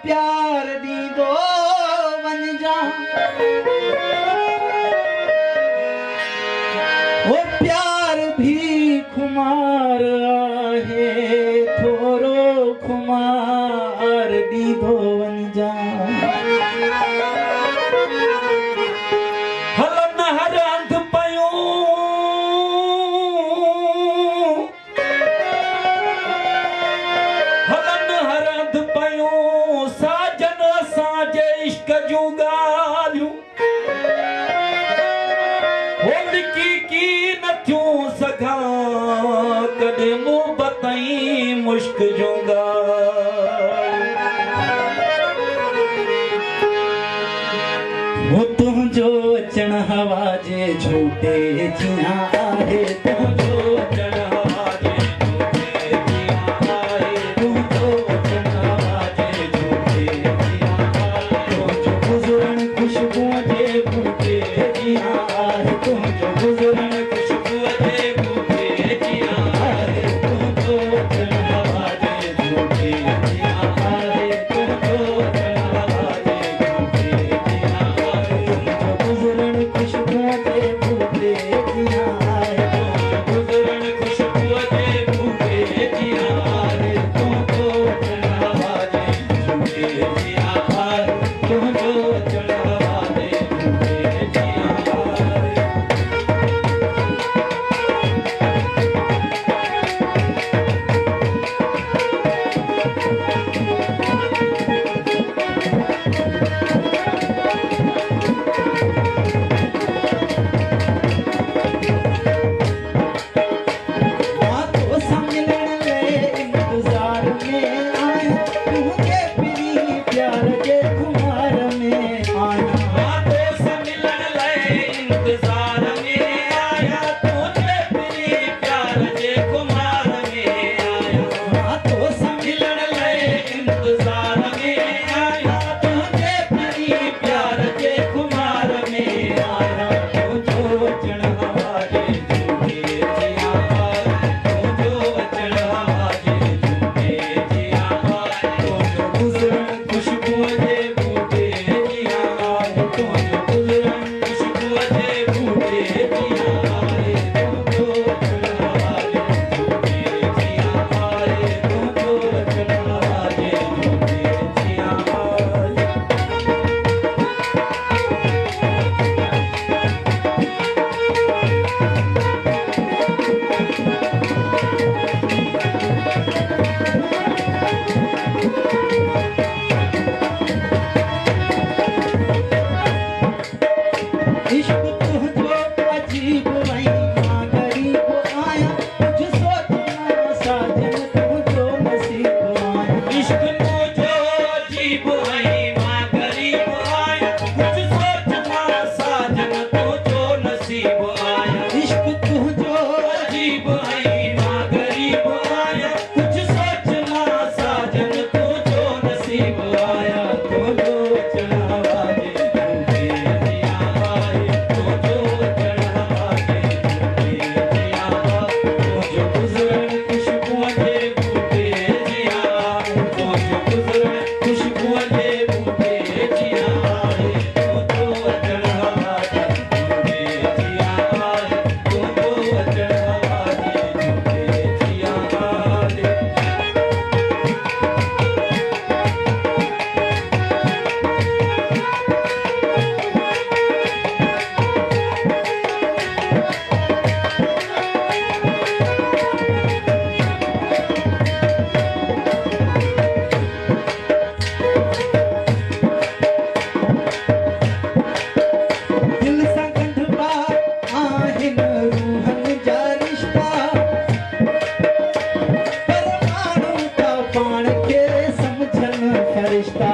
प्यार दीदो वन जा ओ प्यार भी खुमार आहे थोरो खुमार दीदो वन जा हलन हर अंध पयो हलन हर अंध पयो साजन साजे इश्क जूं ॻाल्हियूं लिकी की नथियूं सघां कॾहिं मूं बताई मुश्क जूं वो तुझो अचण हवा जे झूठे जिया आहे तुझो अचण हवा जे झूठे जिया आहे तुझो अचण हवा जे झूठे जिया आहे तुझो गुज़रण खुशबू जे बूटे जिया आहे तुझो गुज़रण खुशबू जे बूटे जिया आहे तुझो अचण हवा जे झूठे जिया आहे तुझो अचण हवा जे झूठे जिया गुज़रण खुशबू जे बूटे जिया आहे गुज़रण खुशबू जे बूटे जिया आहे तुझो अचण हवा जे झूठे जिया आहे तुझो अचण हवा जे झूठे जिया आहे बातों समझण ले इंतजार में आया तुझे प्री प्यार के खुमार में आया बातों से मिलन लए इंतजार में आया तुझे प्री प्यार जे कुमार में आया बातों समझण लए इंतजार में आया तुझे प्री प्यार के खुमार में आया तुझो अचण हवा जे झूठे जिया आहे तुझो अचण हवा जे झूठे जिया आहे तुझो गुज़रण खुशबू जे बूटे जिया आहे तुझो गुज़रण खुशबू जे बूटे जिया आहे तुझो अचण हवा जे झूठे जिया आहे तुझो अचण हवा जे झूठे जिया आहे इश्क तुझो अजीब वही मां गरीब आया कुछ सोचना साजन तुझो नसीब आया इश्क तुझो अजीब है मां गरीब आया कुछ सोचना साजन तुझो नसीब आया इश्क तुझो अजीब है मां गरीब आया कुछ सोचना साजन तुझो नसीब आया तुझो अचण हवा जे झूठे जिया आहे तुझो अचण हवा जे झूठे जिया आहे तुझो गुज़रण खुशबू जे बूटे जिया आहे तुझो गुज़रण खुशबू जे बूटे जिया आहे तुझो अचण हवा जे झूठे जिया आहे तुझो अचण हवा जे झूठे जिया आहे दिल सां गंढिबा आहिनि रूहनि जा रिश्ता पर माण्हू त पाण खे सम्झनि फ़रिश्ता